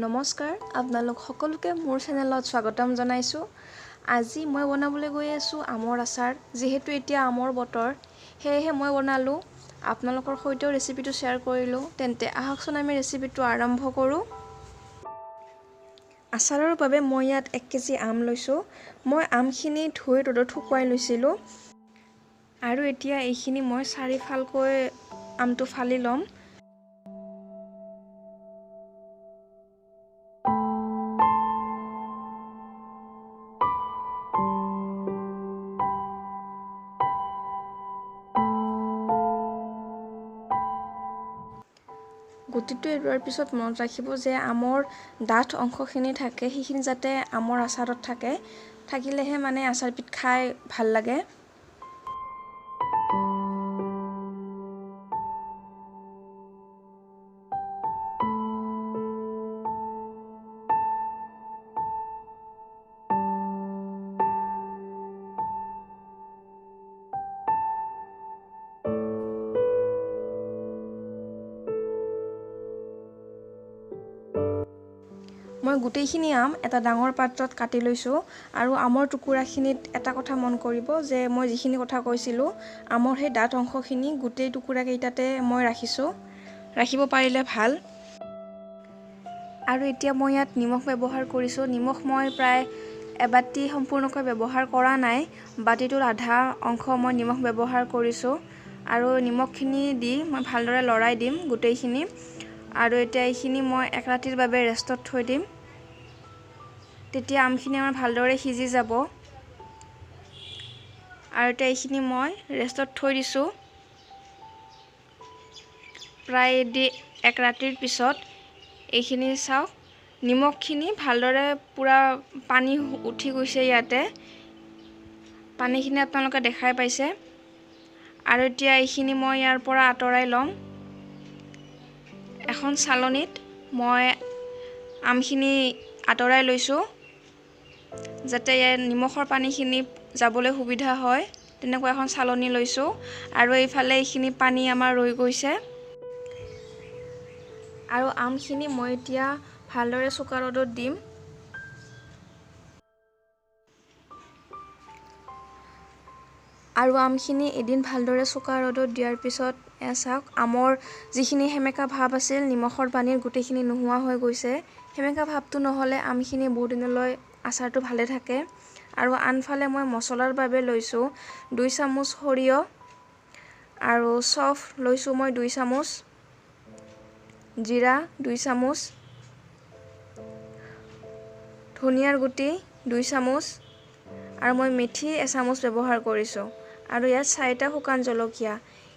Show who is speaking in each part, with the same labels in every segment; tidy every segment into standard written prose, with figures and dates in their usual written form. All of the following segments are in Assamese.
Speaker 1: নমস্কাৰ আপোনালোক সকলোকে মোৰ চেনেলত স্বাগতম জনাইছোঁ। আজি মই বনাবলৈ গৈ আছোঁ আমৰ আচাৰ। যিহেতু এতিয়া আমৰ বতৰ, সেয়েহে মই বনালোঁ। আপোনালোকৰ সৈতেও ৰেচিপিটো শ্বেয়াৰ কৰিলোঁ। তেন্তে আহকচোন আমি ৰেচিপিটো আৰম্ভ কৰোঁ। আচাৰৰ বাবে মই ইয়াত 1 কেজি আম লৈছোঁ। মই আমখিনি ধুই ৰ'দত শুকুৱাই লৈছিলোঁ। আৰু এতিয়া এইখিনি মই 4 ফালকৈ আমটো ফালি ল'ম। গুটিটো এৰুৱাৰ পিছত মনত ৰাখিব যে আমৰ ডাঠ অংশখিনি থাকে, সেইখিনি যাতে আমৰ আচাৰত থাকে। থাকিলেহে মানে আচাৰবিধ খাই ভাল লাগে। মই গোটেইখিনি আম এটা ডাঙৰ পাত্ৰত কাটি লৈছোঁ। আৰু আমৰ টুকুৰাখিনিত এটা কথা মন কৰিব যে মই যিখিনি কথা কৈছিলোঁ, আমৰ সেই ডাঠ অংশখিনি গোটেই টুকুৰাকেইটাতে মই ৰাখিব পাৰিলে ভাল। আৰু এতিয়া মই ইয়াত নিমখ ব্যৱহাৰ কৰিছোঁ। নিমখ মই প্ৰায় এবাটি সম্পূৰ্ণকৈ ব্যৱহাৰ কৰা নাই। বাতিটোৰ আধা অংশ মই নিমখ ব্যৱহাৰ কৰিছোঁ। আৰু নিমখখিনি দি মই ভালদৰে লৰাই দিম গোটেইখিনি। আৰু এতিয়া এইখিনি মই 1 ৰাতিৰ বাবে ৰেষ্টত থৈ দিম। তেতিয়া আমখিনি আমাৰ ভালদৰে সিজি যাব। আৰু এতিয়া এইখিনি মই ৰেষ্টত থৈ দিছোঁ। প্ৰায় 1 ৰাতিৰ পিছত এইখিনি চাওক, নিমখখিনি ভালদৰে পূৰা পানী উঠি গৈছে ইয়াতে। পানীখিনি আপোনালোকে দেখাই পাইছে। আৰু এতিয়া এইখিনি মই ইয়াৰ পৰা আঁতৰাই ল'ম। এখন চালনীত মই আমখিনি আঁতৰাই লৈছোঁ, যাতে নিমখৰ পানীখিনি যাবলৈ সুবিধা হয়। তেনেকুৱা এখন চালনী লৈছোঁ। আৰু এইফালে এইখিনি পানী আমাৰ ৰৈ গৈছে। আৰু আমখিনি মই এতিয়া ভালদৰে চোকা ৰ'দত দিম। আৰু আমখিনি এদিন ভালদৰে চোকা ৰ'দত দিয়াৰ পিছত চাওক, আমৰ যিখিনি সেমেকা ভাৱ আছিল নিমখৰ পানীৰ, গোটেইখিনি নোহোৱা হৈ গৈছে। সেমেকা ভাৱটো নহ'লে আমখিনি বহুত দিনলৈ আচাৰটো ভালে থাকে। আৰু আনফালে মই মছলাৰ বাবে লৈছোঁ 2 চামুচ সৰিয়হ, আৰু চফ লৈছোঁ মই 2 চামুচ, জিৰা 2 চামুচ, ধনিয়াৰ গুটি 2 চামুচ, আৰু মই মেথি এচামুচ ব্যৱহাৰ কৰিছোঁ। আৰু ইয়াত 4টা শুকান জলকীয়া।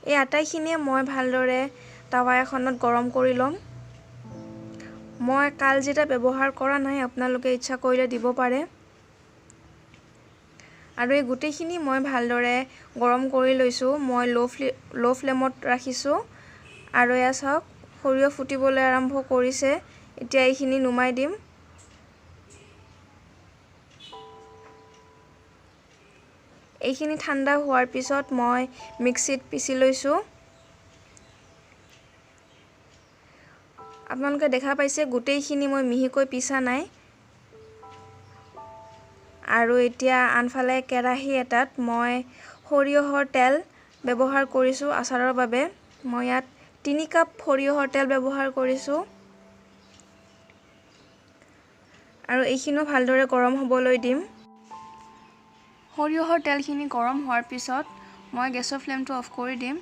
Speaker 1: এই আটাইখিনিয়ে মই ভালদৰে টাৱা এখনত গৰম কৰি ল'ম। মই কালজিৰা ব্যৱহাৰ কৰা নাই, আপোনালোকে ইচ্ছা কৰিলে দিব পাৰে। আৰু এই গোটেইখিনি মই ভালদৰে গৰম কৰি লৈছোঁ। মই ল' ফ্লেমত ৰাখিছোঁ। আৰু এয়া চাওক, সৰিয়হ ফুটিবলৈ আৰম্ভ কৰিছে। এতিয়া এইখিনি নুমাই দিম। এইখিনি ঠাণ্ডা হোৱাৰ পিছত মই মিক্সিত পিচি লৈছোঁ। আপোনালোকে দেখা পাইছে গোটেইখিনি মই মিহিকৈ পিছা নাই। আৰু এতিয়া আনফালে কেৰাহী এটাত মই সৰিয়হৰ তেল ব্যৱহাৰ কৰিছোঁ আচাৰৰ বাবে। মই ইয়াত 3 কাপ সৰিয়হৰ তেল ব্যৱহাৰ কৰিছোঁ। আৰু এইখিনিও ভালদৰে গৰম হ'বলৈ দিম। সৰিয়হৰ তেলখিনি গৰম হোৱাৰ পিছত মই গেছৰ ফ্লেমটো অফ কৰি দিম।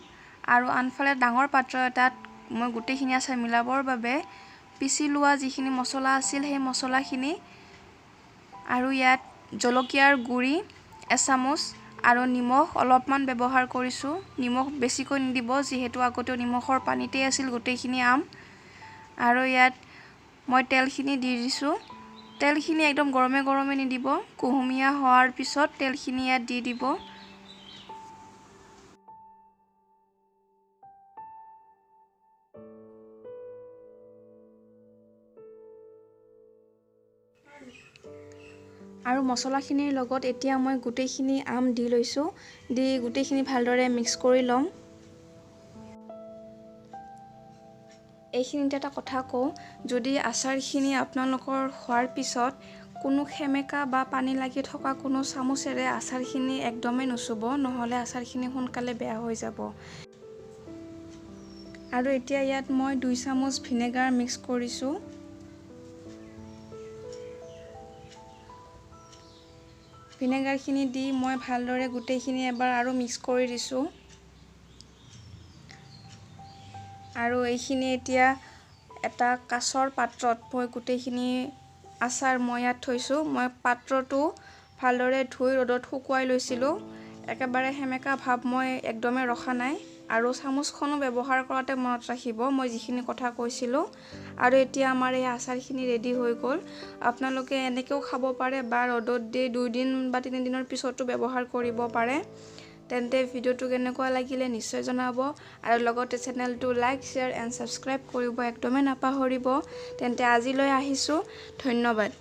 Speaker 1: আৰু আনফালে ডাঙৰ পাত্ৰ এটাত মই গোটেইখিনি আচাৰ মিলাবৰ বাবে পিচি লোৱা যিখিনি মছলা আছিল সেই মছলাখিনি, আৰু ইয়াত জলকীয়াৰ গুড়ি এচামুচ, আৰু নিমখ অলপমান ব্যৱহাৰ কৰিছোঁ। নিমখ বেছিকৈ নিদিব, যিহেতু আগতেও নিমখৰ পানীতেই আছিল গোটেইখিনি আম। আৰু ইয়াত মই তেলখিনি দি দিছোঁ। তেলখিনি একদম গৰমে গৰমে নিদিব, কুহুমীয়া হোৱাৰ পিছত তেলখিনি ইয়াত দি দিব। আৰু মছলাখিনিৰ লগত এতিয়া মই গোটেইখিনি আম দি লৈছোঁ। দি গোটেইখিনি ভালদৰে মিক্স কৰি ল'ম। এইখিনিতে এটা কথা কওঁ, যদি আচাৰখিনি আপোনালোকৰ হোৱাৰ পিছত কোনো সেমেকা বা পানী লাগি থকা কোনো চামুচেৰে আচাৰখিনি একদমেই নুচুব, নহ'লে আচাৰখিনি সোনকালে বেয়া হৈ যাব। আৰু এতিয়া ইয়াত মই 2 চামুচ ভিনেগাৰ মিক্স কৰিছোঁ। ভিনেগাৰখিনি দি মই ভালদৰে গোটেইখিনি এবাৰ আৰু মিক্স কৰি দিছোঁ। আৰু এইখিনি এতিয়া এটা কাঁচৰ পাত্ৰত মই গোটেইখিনি আচাৰ মই ইয়াত থৈছোঁ। মই পাত্ৰটো ভালদৰে ধুই ৰ'দত শুকুৱাই লৈছিলোঁ। একেবাৰে সেমেকা ভাৱ মই একদমেই ৰখা নাই। আৰু চামুচখনো ব্যৱহাৰ কৰাতে মনত ৰাখিব মই যিখিনি কথা কৈছিলোঁ। আৰু এতিয়া আমাৰ এই আচাৰখিনি ৰেডি হৈ গ'ল। আপোনালোকে এনেকৈও খাব পাৰে বা ৰ'দত দি 2 দিন বা 3 দিনৰ পিছতো ব্যৱহাৰ কৰিব পাৰে। তেন্তে ভিডিঅ'টো কেনেকুৱা লাগিলে নিশ্চয় জনাব আৰু লগতে চেনেলটো লাইক, শ্বেয়াৰ এণ্ড ছাবস্ক্ৰাইব কৰিব একদমেই নাপাহৰিব। তেন্তে আজিলৈ আহিছোঁ, ধন্যবাদ।